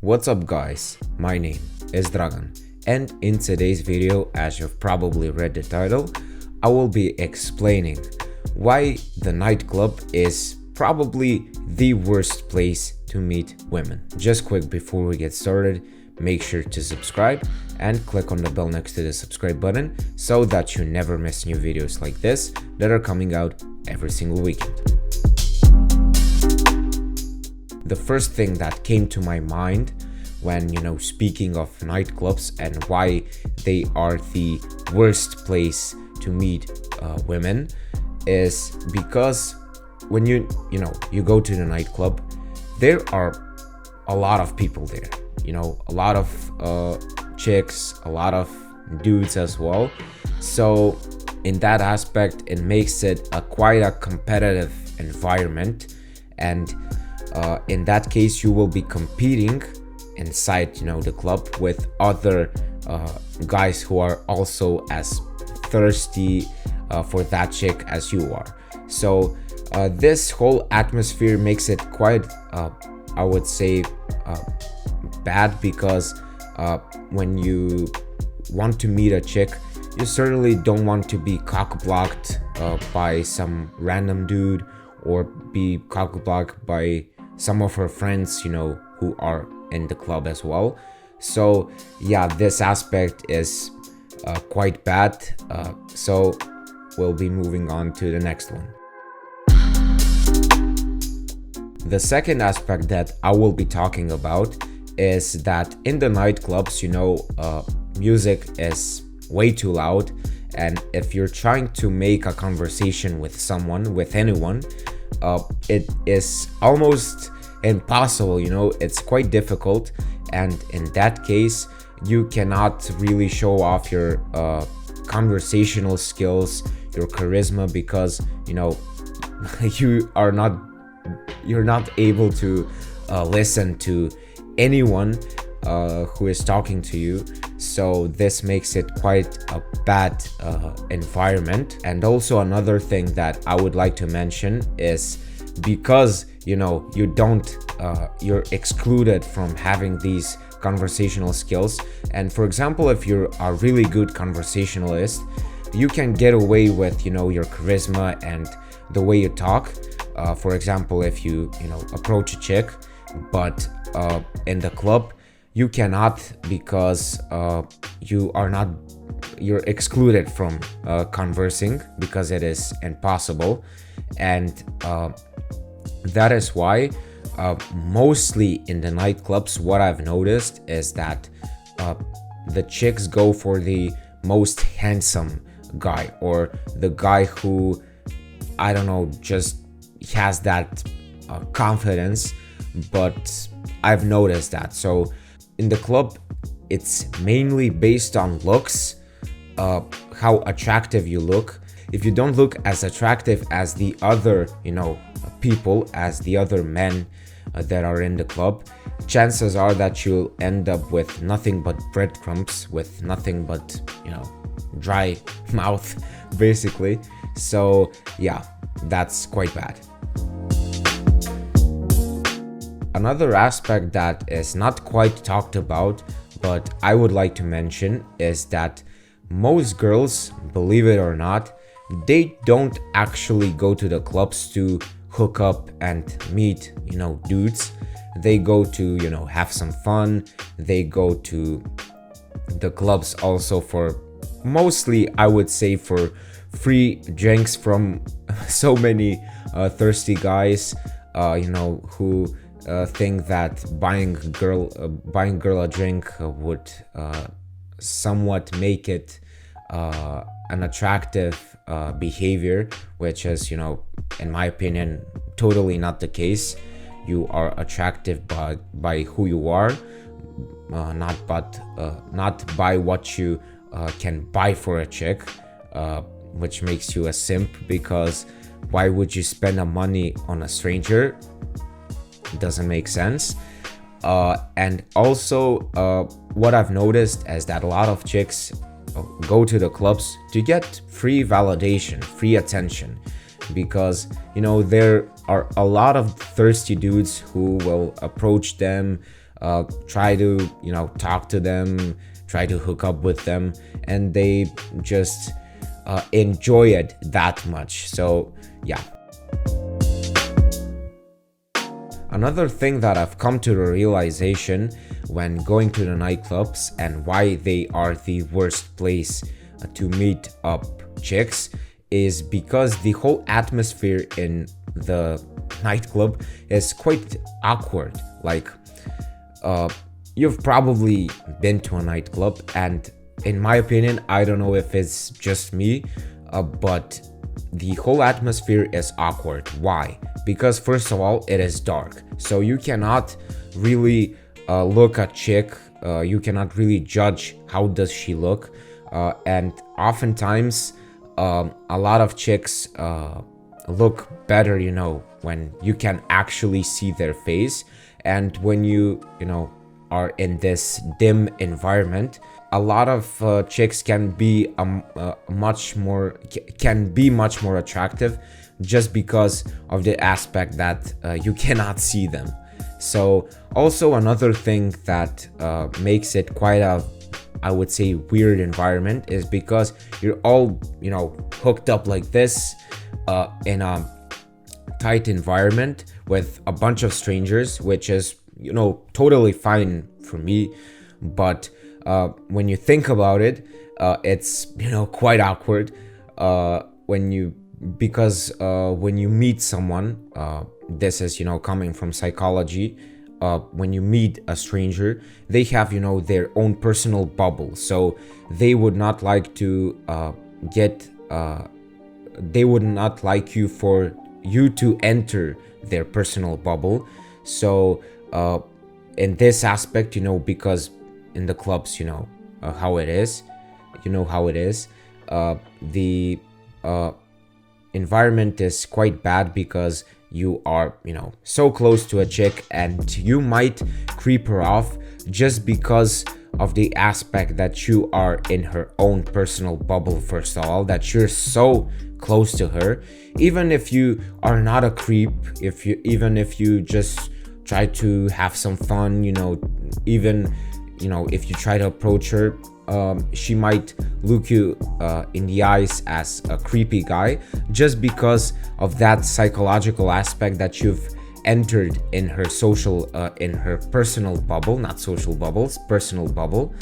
What's up guys, my name is Dragan, and in today's video, as you've probably read the title, I will be explaining why the nightclub is probably the worst place to meet women. Just quick before we get started, make sure to subscribe and click on the bell next to the subscribe button so that you never miss new videos like this that are coming out every single weekend. The first thing that came to my mind when, speaking of nightclubs and why they are the worst place to meet women is because when you go to the nightclub, there are a lot of people there, a lot of chicks, a lot of dudes as well. So in that aspect, it makes it quite a competitive environment, and in that case you will be competing inside the club with other guys who are also as thirsty for that chick as you are. So this whole atmosphere makes it quite I would say bad, because when you want to meet a chick, you certainly don't want to be cock-blocked by some random dude, or be cock-blocked by some of her friends who are in the club as well. So yeah, this aspect is quite bad. So we'll be moving on to the next one. The second aspect that I will be talking about is that in the nightclubs, music is way too loud, and if you're trying to make a conversation with someone, with anyone, it is almost impossible. It's quite difficult, and in that case you cannot really show off your conversational skills, your charisma, because you're not able to listen to anyone who is talking to you. So this makes it quite a bad environment. And also another thing that I would like to mention is, because you're excluded from having these conversational skills. And for example, if you're a really good conversationalist, you can get away with your charisma and the way you talk. For example, if you approach a chick, but in the club you cannot, because you're excluded from conversing, because it is impossible. And that is why mostly in the nightclubs, what I've noticed is that the chicks go for the most handsome guy, or the guy who, I don't know, just has that confidence. But I've noticed that. So in the club, it's mainly based on looks, how attractive you look. If you don't look as attractive as the other people, as the other men that are in the club, chances are that you'll end up with nothing but breadcrumbs, with nothing but dry mouth basically. So yeah, that's quite bad. Another aspect that is not quite talked about, but I would like to mention, is that most girls, believe it or not, they don't actually go to the clubs to hook up and meet dudes. They go to have some fun. They go to the clubs also for, mostly I would say, for free drinks from so many thirsty guys who think that buying girl a drink would somewhat make it an attractive behavior, which is in my opinion totally not the case. You are attractive by who you are, not by what you can buy for a chick, which makes you a simp, because why would you spend the money on a stranger? It doesn't make sense. And also what I've noticed is that a lot of chicks go to the clubs to get free validation, free attention, because there are a lot of thirsty dudes who will approach them, try to, you know, talk to them, try to hook up with them, and they just enjoy it that much. So yeah. Another thing that I've come to the realization when going to the nightclubs and why they are the worst place to meet up chicks is because the whole atmosphere in the nightclub is quite awkward. Like, you've probably been to a nightclub, and in my opinion, I don't know if it's just me, but the whole atmosphere is awkward. Why? Because first of all, it is dark, so you cannot really look at chick, you cannot really judge how does she look, and oftentimes a lot of chicks look better, you know, when you can actually see their face. And when you know, are in this dim environment, a lot of chicks can be much more attractive just because of the aspect that you cannot see them. So also another thing that makes it quite a, I would say, weird environment is because you're all, you know, hooked up like this in a tight environment with a bunch of strangers, which is, you know, totally fine for me. But when you think about it, it's, you know, quite awkward when you meet someone. This is, you know, coming from psychology. When you meet a stranger, they have, you know, their own personal bubble, so they would not like to they would not like you for you to enter their personal bubble. So in this aspect, you know, because in the clubs, you know how it is, the environment is quite bad because you are, you know, so close to a chick, and you might creep her off just because of the aspect that you are in her own personal bubble. First of all, that you're so close to her, even if you are not a creep, even if you just try to have some fun, you know, even, you know, if you try to approach her, she might look you in the eyes as a creepy guy just because of that psychological aspect that you've entered in her social, in her personal bubble, not social bubbles, personal bubble.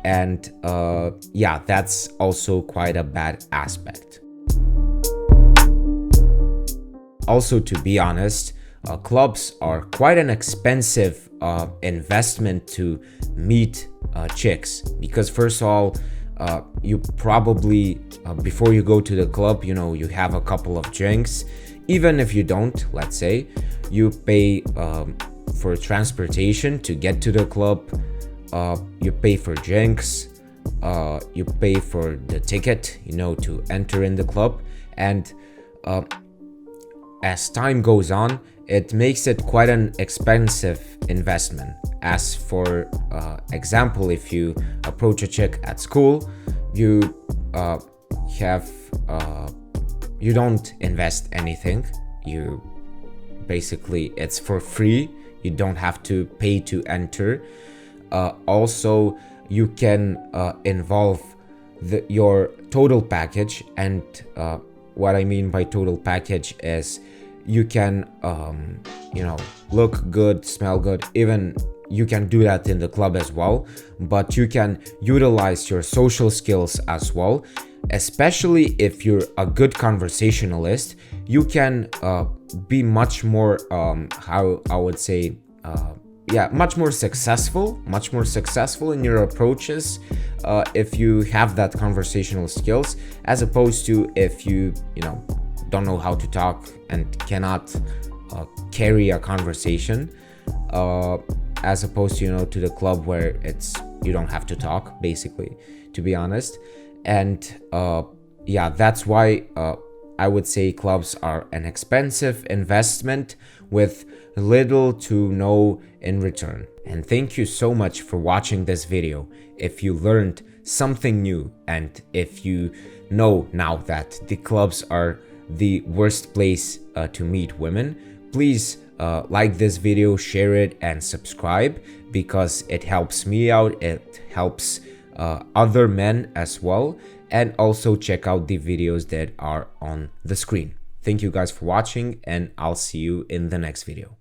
And yeah, that's also quite a bad aspect. Also, to be honest, clubs are quite an expensive investment to meet chicks, because first of all, you probably before you go to the club, you know, you have a couple of drinks. Even if you don't, let's say you pay for transportation to get to the club, you pay for drinks, you pay for the ticket, you know, to enter in the club. And as time goes on, it makes it quite an expensive investment. As for example, if you approach a chick at school, you you don't invest anything. You basically, it's for free. You don't have to pay to enter. Also, you can involve your total package, and what I mean by total package is you can you know, look good, smell good. Even you can do that in the club as well, but you can utilize your social skills as well. Especially if you're a good conversationalist, you can be much more how I would say much more successful in your approaches if you have that conversational skills, as opposed to if you know, don't know how to talk and cannot carry a conversation, as opposed to, you know, to the club where it's, you don't have to talk, basically, to be honest. And yeah, that's why I would say clubs are an expensive investment with little to no in return. And thank you so much for watching this video. If you learned something new, and if you know now that the clubs are the worst place to meet women, please like this video, share it, and subscribe, because it helps me out, it helps other men as well. And also check out the videos that are on the screen. Thank you guys for watching, and I'll see you in the next video.